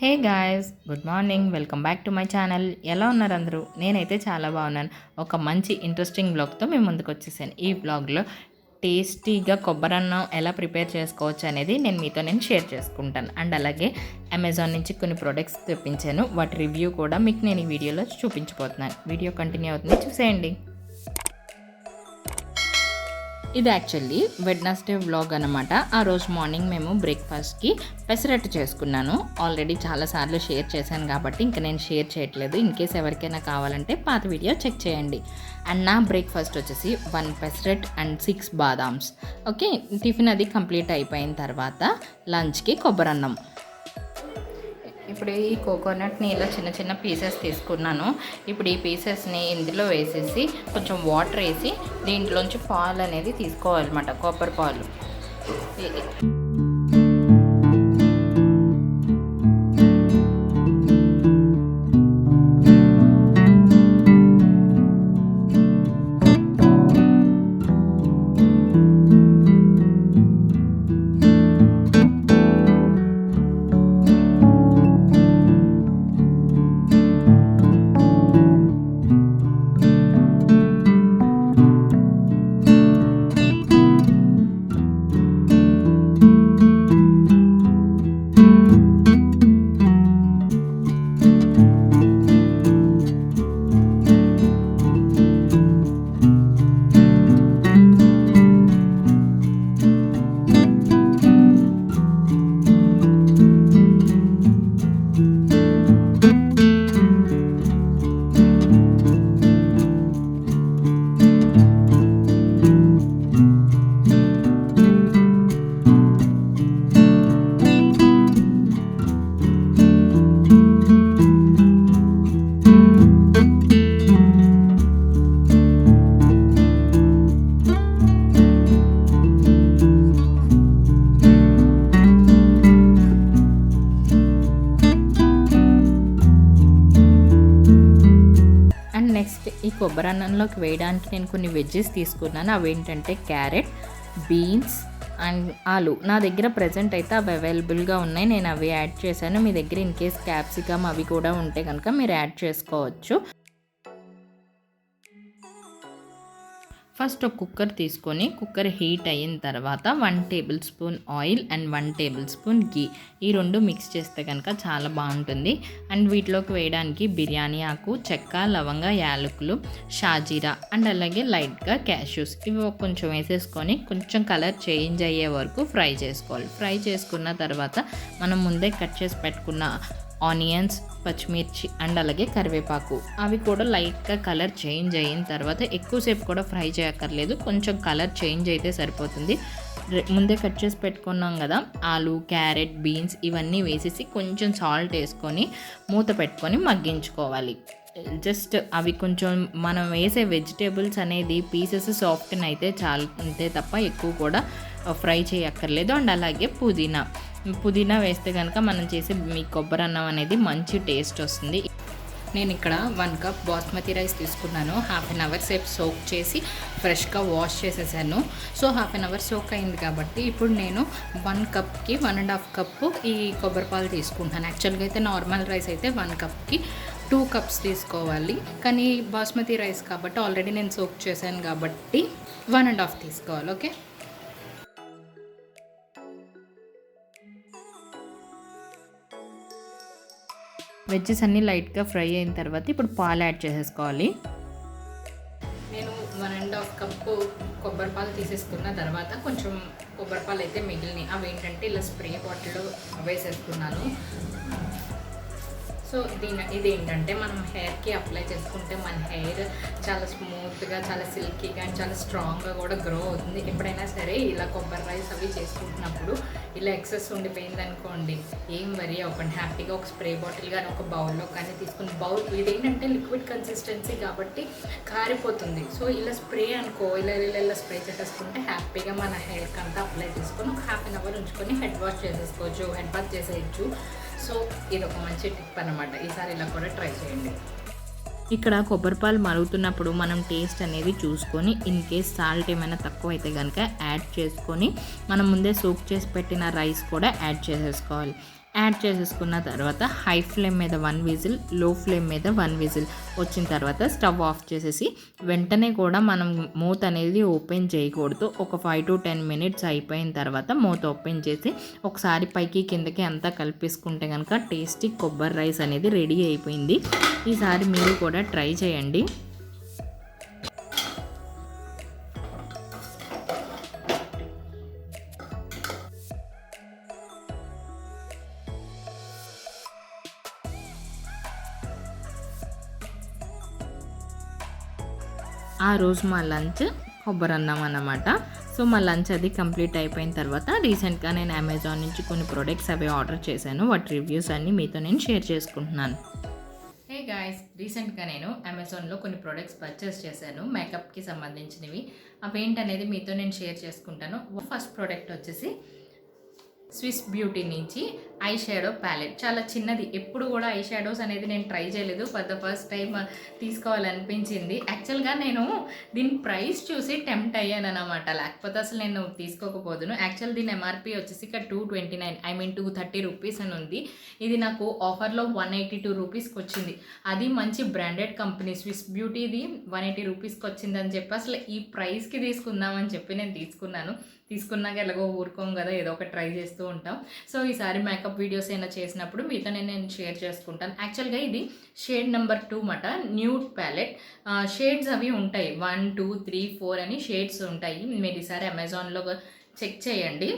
Hey guys, good morning. Welcome back to my channel. ఎలా ఉన్నారు అందరూ? నేనైతే చాలా బాగున్నాను. ఒక మంచి ఇంట్రెస్టింగ్ బ్లాగ్తో మేము ముందుకు వచ్చేసాను. ఈ బ్లాగ్లో టేస్టీగా కొబ్బరన్నం ఎలా ప్రిపేర్ చేసుకోవచ్చు అనేది నేను షేర్ చేసుకుంటాను. అండ్ అలాగే అమెజాన్ నుంచి కొన్ని ప్రొడక్ట్స్ తెప్పించాను. వాటి రివ్యూ కూడా మీకు నేను ఈ వీడియోలో చూపించబోతున్నాను. వీడియో కంటిన్యూ అవుతుంది, చూసేయండి. ఇది యాక్చువల్లీ వెడ్నెస్డే వ్లాగ్ అనమాట. ఆ రోజు మార్నింగ్ మేము బ్రేక్ఫాస్ట్కి పెసరట్టు చేసుకున్నాను. ఆల్రెడీ చాలాసార్లు షేర్ చేశాను కాబట్టి ఇంకా నేను షేర్ చేయట్లేదు. ఇన్ కేస్ ఎవరికైనా కావాలంటే పాత వీడియో చెక్ చేయండి. అండ్ నా బ్రేక్ఫాస్ట్ వచ్చేసి 1 పెసరట్ అండ్ 6 బాదామ్స్. ఓకే, టిఫిన్ అది కంప్లీట్ అయిపోయిన తర్వాత లంచ్కి కొబ్బరన్నం. ఇప్పుడు ఈ కోకోనట్ని ఇలా చిన్న చిన్న పీసెస్ తీసుకున్నాను. ఇప్పుడు ఈ పీసెస్ని ఇందులో వేసేసి కొంచెం వాటర్ వేసి దీంట్లోంచి పాలు అనేది తీసుకోవాలన్నమాట, కొబ్బరి పాలు. నెక్స్ట్ ఈ కొబ్బరి అన్నంలోకి వేయడానికి నేను కొన్ని వెజ్జెస్ తీసుకున్నాను. అవి ఏంటంటే క్యారెట్, బీన్స్ అండ్ ఆలు. నా దగ్గర ప్రజెంట్ అయితే అవి అవైలబుల్గా ఉన్నాయి, నేను అవి యాడ్ చేశాను. మీ దగ్గర ఇన్ కేస్ క్యాప్సికమ్ అవి కూడా ఉంటే కనుక మీరు యాడ్ చేసుకోవచ్చు. ఫస్ట్ ఒక కుక్కర్ తీసుకొని కుక్కర్ హీట్ అయిన తర్వాత 1 tablespoon oil and 1 tablespoon ghee, ఈ రెండు మిక్స్ చేస్తే కనుక చాలా బాగుంటుంది. అండ్ వీటిలోకి వేయడానికి బిర్యానీ ఆకు, చెక్క, లవంగ, యాలకులు, షాజీరా అండ్ అలాగే లైట్గా క్యాష్యూస్ ఇవి కొంచెం వేసేసుకొని కొంచెం కలర్ చేంజ్ అయ్యే వరకు ఫ్రై చేసుకోవాలి. ఫ్రై చేసుకున్న తర్వాత మనం ముందే కట్ చేసి పెట్టుకున్న ఆనియన్స్, పచ్చిమిర్చి అండ్ అలాగే కరివేపాకు అవి కూడా లైట్గా కలర్ చేంజ్ అయిన తర్వాత ఎక్కువసేపు కూడా ఫ్రై చేయక్కర్లేదు, కొంచెం కలర్ చేంజ్ అయితే సరిపోతుంది. ముందే కట్ చేసి పెట్టుకున్నాం కదా ఆలు, క్యారెట్, బీన్స్ ఇవన్నీ వేసేసి కొంచెం సాల్ట్ వేసుకొని మూత పెట్టుకొని మగ్గించుకోవాలి. జస్ట్ అవి కొంచెం మనం వేసే వెజిటేబుల్స్ అనేది పీసెస్ సాఫ్ట్ని అయితే చాలు, అంతే తప్ప ఎక్కువ కూడా ఫ్రై చేయక్కర్లేదు. అండ్ అలాగే పుదీనా వేస్తే కనుక మనం చేసే మీ కొబ్బరి అన్నం అనేది మంచి టేస్ట్ వస్తుంది. నేను ఇక్కడ 1 కప్ బాస్మతి రైస్ తీసుకున్నాను. 1/2 అవర్ సేపు సోక్ చేసి ఫ్రెష్గా వాష్ చేసేసాను. సో 1/2 అవర్ సోక్ అయింది కాబట్టి ఇప్పుడు నేను 1 కప్కి 1.5 కప్పు ఈ కొబ్బరి పాలు తీసుకుంటాను. యాక్చువల్గా అయితే నార్మల్ రైస్ అయితే 1 కప్కి 2 కప్స్ తీసుకోవాలి, కానీ బాస్మతి రైస్ కాబట్టి ఆల్రెడీ నేను సోక్ చేశాను కాబట్టి 1.5 తీసుకోవాలి. ఓకే, వెజ్జెస్ అన్నీ లైట్గా ఫ్రై అయిన తర్వాత ఇప్పుడు పాలు యాడ్ చేసేసుకోవాలి. నేను 1.5 కప్పు కొబ్బరి పాలు తీసేసుకున్న తర్వాత కొంచెం కొబ్బరి పాలు అయితే మిగిలినాయి. అవి ఏంటంటే ఇలా స్ప్రే బాటిల్లో వేసేసుకున్నాను. సో ఇది ఏంటంటే మనం హెయిర్కి అప్లై చేసుకుంటే మన హెయిర్ చాలా స్మూత్గా, చాలా సిల్కీగా అండ్ చాలా స్ట్రాంగ్గా కూడా గ్రో అవుతుంది. ఎప్పుడైనా సరే ఇలా కొబ్బరి రైస్ అవి చేసుకుంటున్నప్పుడు ఇలా ఎక్సెస్ ఉండిపోయింది అనుకోండి, ఏం వరీ అవ్వకండి, హ్యాపీగా ఒక స్ప్రే బాటిల్ కానీ ఒక బౌల్లో కానీ తీసుకుని, ఇదేంటంటే లిక్విడ్ కన్సిస్టెన్సీ కాబట్టి కారిపోతుంది. సో ఇలా స్ప్రే అనుకో, ఇలా స్ప్రే చేసేసుకుంటే హ్యాపీగా మన హెయిర్కి అంతా అప్లై చేసుకొని ఒక 1/2 అవర్ ఉంచుకొని హెడ్ వాష్ చేసేసుకోవచ్చు, హెడ్ బాత్ చేసేయచ్చు. సో ఇది ఒక మంచి టిప్ అన్నమాట. ఈసారి ఇలా కూడా ట్రై చేయండి. ఇక్కడ కొబ్బరిపాలు మరుగుతున్నప్పుడు మనం టేస్ట్ అనేది చూసుకొని ఇన్ కేస్ సాల్ట్ ఏమైనా తక్కువ అయితే కనుక యాడ్ చేసుకొని మనం ముందే సోక్ చేసి పెట్టిన రైస్ కూడా యాడ్ చేసేసుకోవాలి. యాడ్ చేసేసుకున్న తర్వాత హై ఫ్లేమ్ మీద 1 విజిల్, లో ఫ్లేమ్ మీద 1 విజిల్ వచ్చిన తర్వాత స్టవ్ ఆఫ్ చేసేసి వెంటనే కూడా మనం మూత అనేది ఓపెన్ చేయకూడదు. ఒక 5 to 10 మినిట్స్ అయిపోయిన తర్వాత మూత ఓపెన్ చేసి ఒకసారి పైకి కిందకి అంతా కలిపేసుకుంటే కనుక టేస్టీ కొబ్బరి రైస్ అనేది రెడీ అయిపోయింది. ఈసారి మీరు కూడా ట్రై చేయండి. ఆ రోజు మా లంచ్ కొబ్బరన్నం అన్నమాట. సో మా లంచ్ అది కంప్లీట్ అయిపోయిన తర్వాత రీసెంట్గా నేను అమెజాన్ నుంచి కొన్ని ప్రొడక్ట్స్ అవి ఆర్డర్ చేశాను. వాటి రివ్యూస్ అన్నీ మీతో నేను షేర్ చేసుకుంటున్నాను. హే గాయ్స్, రీసెంట్గా నేను అమెజాన్లో కొన్ని ప్రొడక్ట్స్ పర్చేస్ చేశాను మేకప్కి సంబంధించినవి. అవేంటనేది మీతో నేను షేర్ చేసుకుంటాను. ఫస్ట్ ప్రోడక్ట్ వచ్చేసి స్విస్ బ్యూటీ నుంచి ఐ షాడో ప్యాలెట్. చాలా చిన్నది, ఎప్పుడు కూడా ఐ షాడోస్ అనేది నేను ట్రై చేయలేదు, ఫర్ ద ఫస్ట్ టైం తీసుకోవాలనిపించింది. యాక్చువల్గా నేను దీని ప్రైస్ చూసి టెంప్ట్ అయ్యాను అనమాట, లేకపోతే అసలు నేను తీసుకోకపోదును. యాక్చువల్ దీని ఎంఆర్పి వచ్చేసి ఇక్కడ 229, ఐ మీన్ 230 రూపీస్ అని ఉంది. ఇది నాకు ఆఫర్లో 182 రూపీస్కి వచ్చింది. అది మంచి బ్రాండెడ్ కంపెనీ స్విస్ బ్యూటీది 180 రూపీస్కి వచ్చిందని చెప్పి అసలు ఈ ప్రైస్కి తీసుకుందామని చెప్పి నేను తీసుకున్నాక ఎలాగో ఊరుకోం కదా, ఏదో ఒక ట్రై చేస్తూ ఉంటాం. సో ఈసారి మేకప్ వీడియోస్ అయినా చేసినప్పుడు మీతో నేను షేర్ చేసుకుంటాను. యాక్చువల్గా ఇది షేడ్ నెంబర్ 2 మాట, న్యూడ్ ప్యాలెట్. షేడ్స్ అవి ఉంటాయి 1, 2, 3, 4 అని షేడ్స్ ఉంటాయి. మీరు ఈసారి అమెజాన్లో చెక్ చేయండి.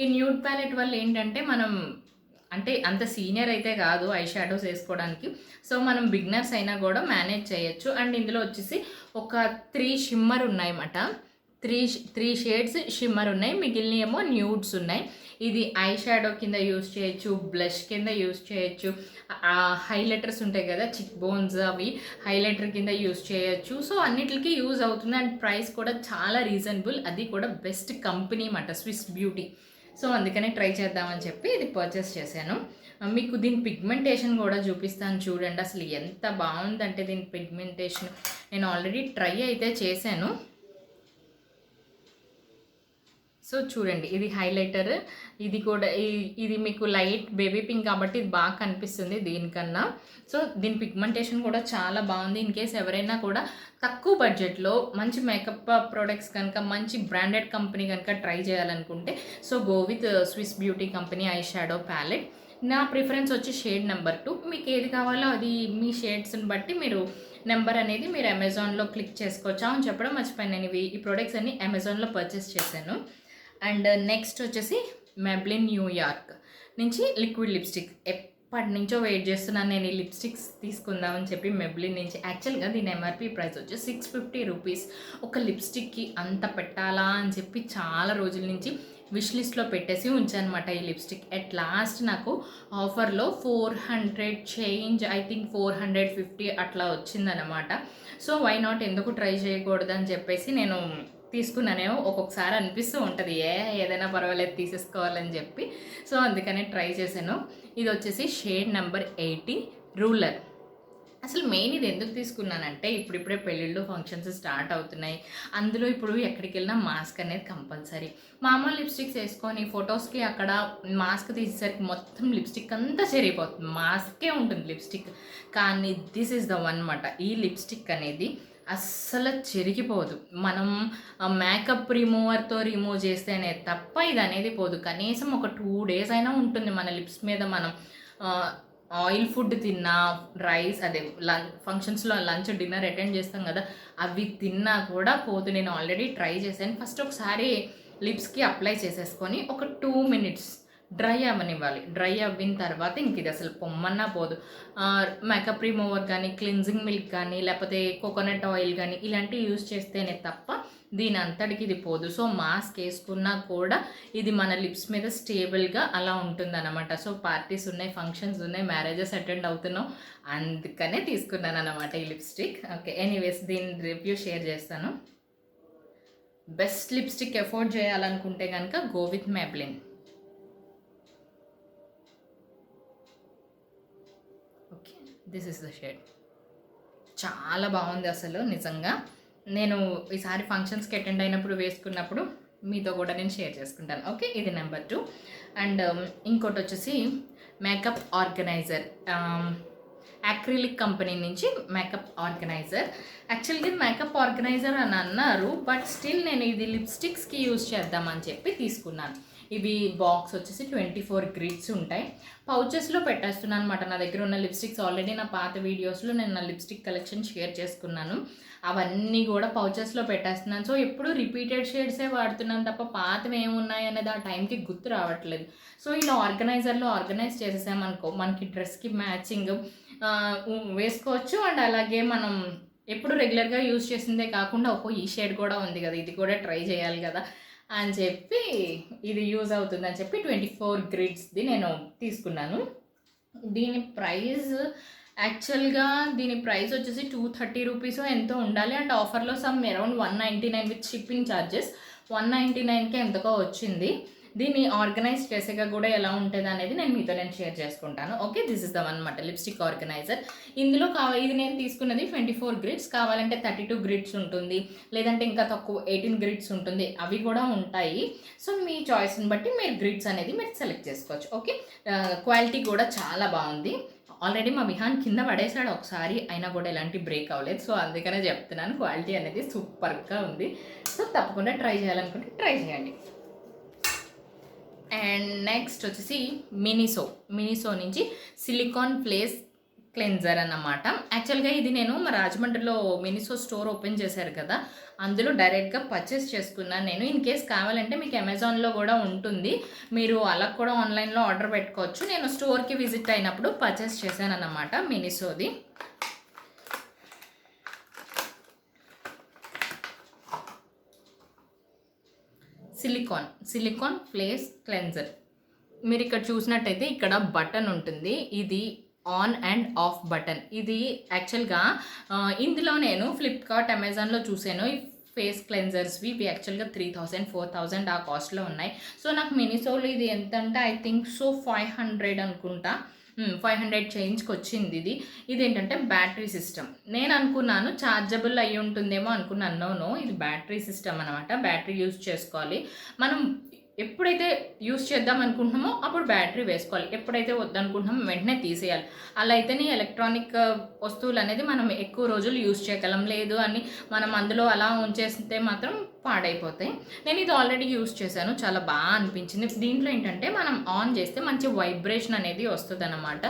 ఈ న్యూడ్ ప్యాలెట్ వల్ల ఏంటంటే మనం అంటే అంత సీనియర్ అయితే కాదు ఐ షాడోస్ వేసుకోవడానికి, సో మనం బిగినర్స్ అయినా కూడా మేనేజ్ చేయొచ్చు. అండ్ ఇందులో వచ్చేసి ఒక 3 షిమ్మర్ ఉన్నాయన్నమాట. త్రీ షేడ్స్ షిమ్మర్ ఉన్నాయి, మిగిలిన ఏమో న్యూడ్స్ ఉన్నాయి. ఇది ఐ షాడో కింద యూస్ చేయొచ్చు, బ్లష్ కింద యూస్ చేయొచ్చు, హైలైటర్స్ ఉంటాయి కదా చిక్ బోన్స్, అవి హైలైటర్ కింద యూస్ చేయొచ్చు. సో అన్నిటికీ యూజ్ అవుతుంది. అండ్ ప్రైస్ కూడా చాలా రీజనబుల్, అది కూడా బెస్ట్ కంపెనీ అన్నమాట స్విస్ బ్యూటీ. సో అందుకనే ట్రై చేద్దామని చెప్పి ఇది పర్చేస్ చేశాను. మీకు దీని పిగ్మెంటేషన్ కూడా చూపిస్తాను చూడండి, అసలు ఎంత బాగుందంటే దీని పిగ్మెంటేషన్. నేను ఆల్రెడీ ట్రై అయితే చేశాను. సో చూడండి, ఇది హైలైటర్, ఇది కూడా ఇది మీకు లైట్ బేబీ పింక్ కాబట్టి ఇది బాగా కనిపిస్తుంది దీనికన్నా. సో దీని పిగ్మెంటేషన్ కూడా చాలా బాగుంది. ఇన్ కేస్ ఎవరైనా కూడా తక్కువ బడ్జెట్లో మంచి మేకప్ ప్రోడక్ట్స్ కనుక మంచి బ్రాండెడ్ కంపెనీ కనుక ట్రై చేయాలనుకుంటే so go with Swiss Beauty company eye shadow palette. నా ప్రిఫరెన్స్ వచ్చి షేడ్ నెంబర్ 2. మీకు ఏది కావాలో అది మీ షేడ్స్ని బట్టి మీరు నెంబర్ అనేది మీరు అమెజాన్లో క్లిక్ చేసుకోవచ్చా అని చెప్పడం మర్చిపోయాను. నేను ఈ ప్రోడక్ట్స్ అన్ని అమెజాన్లో పర్చేస్ చేశాను. అండ్ నెక్స్ట్ వచ్చేసి మెబ్లిన్ న్యూయార్క్ నుంచి లిక్విడ్ లిప్స్టిక్. ఎప్పటి నుంచో వెయిట్ చేస్తున్నాను నేను ఈ లిప్స్టిక్స్ తీసుకుందామని చెప్పి మెబ్లిన్ నుంచి. యాక్చువల్గా దీని ఎంఆర్పి ప్రైస్ వచ్చి 650 రూపీస్. ఒక లిప్స్టిక్కి అంత పెట్టాలా అని చెప్పి చాలా రోజుల నుంచి విష్ లిస్ట్లో పెట్టేసి ఉంచానమాట ఈ లిప్స్టిక్. ఎట్ లాస్ట్ నాకు ఆఫర్లో 400 చేంజ్, ఐ థింక్ 450 అట్లా వచ్చిందనమాట. సో వై నాట్, ఎందుకు ట్రై చేయకూడదు అని చెప్పేసి నేను తీసుకున్నానేమో. ఒక్కొక్కసారి అనిపిస్తూ ఉంటుంది ఏదైనా పర్వాలేదు తీసేసుకోవాలని చెప్పి. సో అందుకనే ట్రై చేశాను. ఇది వచ్చేసి షేడ్ నెంబర్ 80 రూలర్. అసలు మెయిన్ ఇది ఎందుకు తీసుకున్నానంటే ఇప్పుడిప్పుడే పెళ్ళిళ్ళు ఫంక్షన్స్ స్టార్ట్ అవుతున్నాయి. అందులో ఇప్పుడు ఎక్కడికి వెళ్ళినా మాస్క్ అనేది కంపల్సరీ. మామూలు లిప్స్టిక్స్ వేసుకొని ఫొటోస్కి అక్కడ మాస్క్ తీసేసరికి మొత్తం లిప్స్టిక్ అంతా చెరిగిపోతుంది, మాస్కే ఉంటుంది లిప్స్టిక్. కానీ దిస్ ఈజ్ ద వన్ మాట, ఈ లిప్స్టిక్ అనేది అస్సలు చెరిగిపోదు. మనం మేకప్ రిమూవర్తో రిమూవ్ చేస్తేనే తప్ప ఇది అనేది పోదు. కనీసం ఒక 2 days అయినా ఉంటుంది మన లిప్స్ మీద. మనం ఆయిల్ ఫుడ్ తిన్నా, రైస్ అదే ఫంక్షన్స్లో లంచ్ డిన్నర్ అటెండ్ చేస్తాం కదా, అవి తిన్నా కూడా పోదు. నేను ఆల్రెడీ ట్రై చేశాను. ఫస్ట్ ఒకసారి లిప్స్కి అప్లై చేసేసుకొని ఒక 2 minutes డ్రై అవ్వనివ్వాలి. డ్రై అవ్విన తర్వాత ఇంక ఇది అసలు పొమ్మన్నా పోదు. మేకప్ రిమూవర్ కానీ, క్లిన్జింగ్ మిల్క్ కానీ, లేకపోతే కోకోనట్ ఆయిల్ కానీ ఇలాంటివి యూజ్ చేస్తేనే తప్ప దీని అంతటికి ఇది పోదు. సో మాస్క్ వేసుకున్నా కూడా ఇది మన లిప్స్ మీద స్టేబుల్గా అలా ఉంటుందన్నమాట. సో పార్టీస్ ఉన్నాయి, ఫంక్షన్స్ ఉన్నాయి, మ్యారేజెస్ అటెండ్ అవుతున్నాం, అందుకనే తీసుకున్నాను అనమాట ఈ లిప్స్టిక్. ఓకే, ఎనీవేస్ దీని రివ్యూ షేర్ చేస్తాను. బెస్ట్ లిప్స్టిక్ ఎఫోర్డ్ చేయాలనుకుంటే కనుక go with Maybelline. Okay, this is the shade. చాలా బాగుంది అసలు నిజంగా. నేను ఈసారి ఫంక్షన్స్కి అటెండ్ అయినప్పుడు వేసుకున్నప్పుడు మీతో కూడా నేను షేర్ చేసుకుంటాను. ఓకే, ఇది నెంబర్ 2. అండ్ ఇంకోటి వచ్చేసి మేకప్ ఆర్గనైజర్, యాక్రిలిక్ కంపెనీ నుంచి మేకప్ ఆర్గనైజర్. యాక్చువల్గా మేకప్ ఆర్గనైజర్ అని అన్నారు, బట్ స్టిల్ నేను ఇది లిప్స్టిక్స్కి యూజ్ చేద్దామని చెప్పి తీసుకున్నాను. ఇవి బాక్స్ వచ్చేసి 24 గ్రిడ్స్ ఉంటాయి. పౌచెస్లో పెట్టేస్తున్నాను అనమాట. నా దగ్గర ఉన్న లిప్స్టిక్స్ ఆల్రెడీ నా పాత వీడియోస్లో నేను నా లిప్స్టిక్ కలెక్షన్ షేర్ చేసుకున్నాను. అవన్నీ కూడా పౌచెస్లో పెట్టేస్తున్నాను. సో ఎప్పుడు రిపీటెడ్ షేడ్సే వాడుతున్నాను తప్ప పాతవి ఏమున్నాయి అనేది ఆ టైంకి గుర్తు రావట్లేదు. సో ఇలా ఆర్గనైజర్లో ఆర్గనైజ్ చేసేసామనుకో మనకి డ్రెస్కి మ్యాచింగ్ వేసుకోవచ్చు. అండ్ అలాగే మనం ఎప్పుడు రెగ్యులర్గా యూజ్ చేసిందే కాకుండా ఈ షేడ్ కూడా ఉంది కదా, ఇది కూడా ట్రై చేయాలి కదా అని చెప్పి ఇది యూజ్ అవుతుందని చెప్పి 24 గ్రిడ్స్ది నేను తీసుకున్నాను. దీని ప్రైస్ వచ్చేసి 230 రూపీస్ ఎంతో ఉండాలి. అండ్ ఆఫర్లో some around 199 with shipping charges 199కి ఎంతకో వచ్చింది. దీన్ని ఆర్గనైజ్ చేసేగా కూడా ఎలా ఉంటుంది అనేది మీతో షేర్ చేసుకుంటాను. Okay, this is the one అనమాట లిప్స్టిక్ ఆర్గనైజర్. ఇందులో ఇది నేను తీసుకున్నది 24 గ్రిడ్స్, కావాలంటే 32 గ్రిడ్స్ ఉంటుంది, లేదంటే ఇంకా తక్కువ 18 గ్రిడ్స్ ఉంటుంది, అవి కూడా ఉంటాయి. సో మీ చాయిస్ని బట్టి మీరు గ్రిడ్స్ అనేది మీరు సెలెక్ట్ చేసుకోవచ్చు. ఓకే, క్వాలిటీ కూడా చాలా బాగుంది. ఆల్రెడీ మా విహాన్ కింద పడేసాడు ఒకసారి, అయినా కూడా ఎలాంటి బ్రేక్ అవ్వలేదు. సో అందుకనే చెప్తున్నాను, క్వాలిటీ అనేది సూపర్గా ఉంది. సో తప్పకుండా ట్రై చేయాలనుకుంటే ట్రై చేయండి. అండ్ నెక్స్ట్ వచ్చేసి మినిసో నుంచి సిలికాన్ ఫ్లేస్ క్లెన్జర్ అన్నమాట. యాక్చువల్గా ఇది నేను మా రాజమండ్రిలో మినిసో స్టోర్ ఓపెన్ చేశారు కదా, అందులో డైరెక్ట్గా పర్చేస్ చేసుకున్నాను నేను. ఇన్ కేస్ కావాలంటే మీకు అమెజాన్లో కూడా ఉంటుంది, మీరు అలా కూడా ఆన్లైన్లో ఆర్డర్ పెట్టుకోవచ్చు. నేను స్టోర్కి విజిట్ అయినప్పుడు పర్చేస్ చేశాను అన్నమాట మినిసోది. Silicon flies cleanser. మీరు ఇక్కడ చూసినట్టయితే ఇక్కడ బటన్ ఉంటుంది, ఇది ఆన్ అండ్ ఆఫ్ బటన్. ఇది యాక్చువల్గా ఇందులో నేను ఫ్లిప్కార్ట్ అమెజాన్లో చూసాను. ఈ ఫేస్ క్లెన్జర్స్వి ఇవి యాక్చువల్గా 3000 4000 ఆ కాస్ట్లో ఉన్నాయి. సో నాకు మినిసోలో ఇది ఎంత అంటే ఐ థింక్ సో 500 అనుకుంటా, 500 చేంజ్కి వచ్చింది. ఇది ఏంటంటే బ్యాటరీ సిస్టమ్. నేను అనుకున్నాను ఛార్జబుల్ అయ్యి ఉంటుందేమో అనుకున్నాను. నో, ఇది బ్యాటరీ సిస్టమ్ అనమాట. బ్యాటరీ యూజ్ చేసుకోవాలి. మనం ఎప్పుడైతే యూజ్ చేద్దాం అనుకుంటున్నామో అప్పుడు బ్యాటరీ వేసుకోవాలి, ఎప్పుడైతే వద్దనుకుంటున్నామో వెంటనే తీసేయాలి. అలా అయితేనే ఎలక్ట్రానిక్ వస్తువులు అనేది మనం ఎక్కువ రోజులు యూజ్ చేయగలం. లేదు అని మనం అందులో అలా ఉంచేస్తే మాత్రం పాడైపోతాయి. నేను ఇది ఆల్రెడీ యూజ్ చేశాను, చాలా బాగా అనిపించింది. దీంట్లో ఏంటంటే మనం ఆన్ చేస్తే మంచి వైబ్రేషన్ అనేది వస్తుంది అన్నమాట.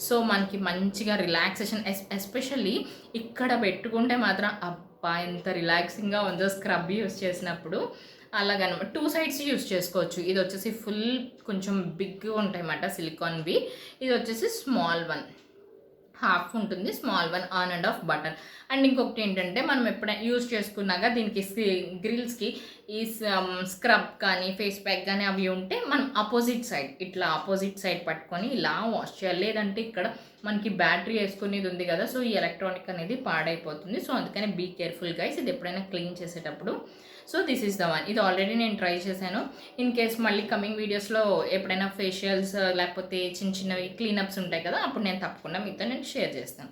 సో మనకి మంచిగా రిలాక్సేషన్, ఎస్పెషల్లీ ఇక్కడ పెట్టుకుంటే మాత్రం అబ్బా ఎంత రిలాక్సింగ్గా ఉందో స్క్రబ్ యూజ్ చేసినప్పుడు. అలాగనమాట 2 సైడ్స్ యూజ్ చేసుకోవచ్చు. ఇది వచ్చేసి ఫుల్ కొంచెం బిగ్గా ఉంటాయి అన్నమాట సిలికాన్వి. ఇది వచ్చేసి స్మాల్ వన్, హాఫ్ ఉంటుంది, small one, on and of button. And ఇంకొకటి ఏంటంటే మనం ఎప్పుడైనా యూజ్ చేసుకున్నాక దీనికి గ్రిల్స్కి ఈ స్క్రబ్ కానీ ఫేస్ ప్యాక్ కానీ అవి ఉంటే మనం ఇట్లా ఆపోజిట్ సైడ్ పట్టుకొని ఇలా వాష్ చేయాలి. లేదంటే ఇక్కడ మనకి బ్యాటరీ వేసుకునేది ఉంది కదా, సో ఈ ఎలక్ట్రానిక్ అనేది పాడైపోతుంది. సో అందుకని బీ కేర్ఫుల్ గైస్ ఇది ఎప్పుడైనా క్లీన్ చేసేటప్పుడు. So this is the one. ఇది ఆల్రెడీ నేను ట్రై చేశాను. ఇన్ కేస్ మళ్ళీ కమింగ్ వీడియోస్లో ఎప్పుడైనా ఫేషియల్స్ లేకపోతే చిన్న చిన్నవి క్లీనప్స్ ఉంటాయి కదా, అప్పుడు నేను తప్పకుండా మీతో షేర్ చేస్తాను.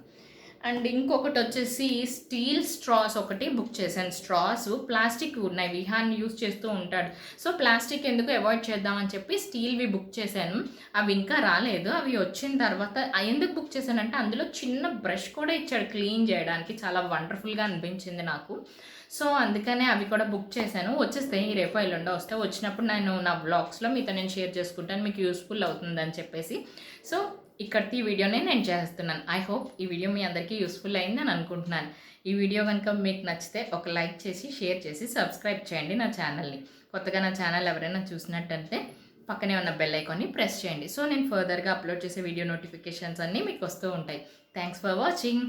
అండ్ ఇంకొకటి వచ్చేసి స్టీల్ స్ట్రాస్ ఒకటి బుక్ చేశాను. స్ట్రాస్ ప్లాస్టిక్ ఉన్నాయి, విహాన్ యూజ్ చేస్తూ ఉంటాడు. సో ప్లాస్టిక్ ఎందుకు అవాయిడ్ చేద్దామని చెప్పి స్టీల్వి బుక్ చేశాను. అవి ఇంకా రాలేదు. అవి వచ్చిన తర్వాత ఎందుకు బుక్ చేశానంటే అందులో చిన్న బ్రష్ కూడా ఇచ్చాడు క్లీన్ చేయడానికి, చాలా వండర్ఫుల్గా అనిపించింది నాకు. సో అందుకనే అవి కూడా బుక్ చేశాను. వచ్చేస్తాయి ఈ రేపు ఎల్లుండో వస్తే, వచ్చినప్పుడు నేను నా బ్లాగ్స్లో మీతో షేర్ చేసుకుంటాను, మీకు యూస్ఫుల్ అవుతుందని చెప్పేసి. సో ఇక్కడికి ఈ వీడియోనే నేను చేస్తున్నాను. ఐ హోప్ ఈ వీడియో మీ అందరికీ యూస్ఫుల్ అయిందని అనుకుంటున్నాను. ఈ వీడియో కనుక మీకు నచ్చితే ఒక లైక్ చేసి షేర్ చేసి సబ్స్క్రైబ్ చేయండి నా ఛానల్ని. కొత్తగా నా ఛానల్ ఎవరైనా చూసినట్టయితే పక్కనే ఉన్న బెల్ ఐకాన్ని ప్రెస్ చేయండి. సో నేను ఫర్దర్గా అప్లోడ్ చేసే వీడియో నోటిఫికేషన్స్ అన్నీ మీకు వస్తూ ఉంటాయి. Thanks for watching.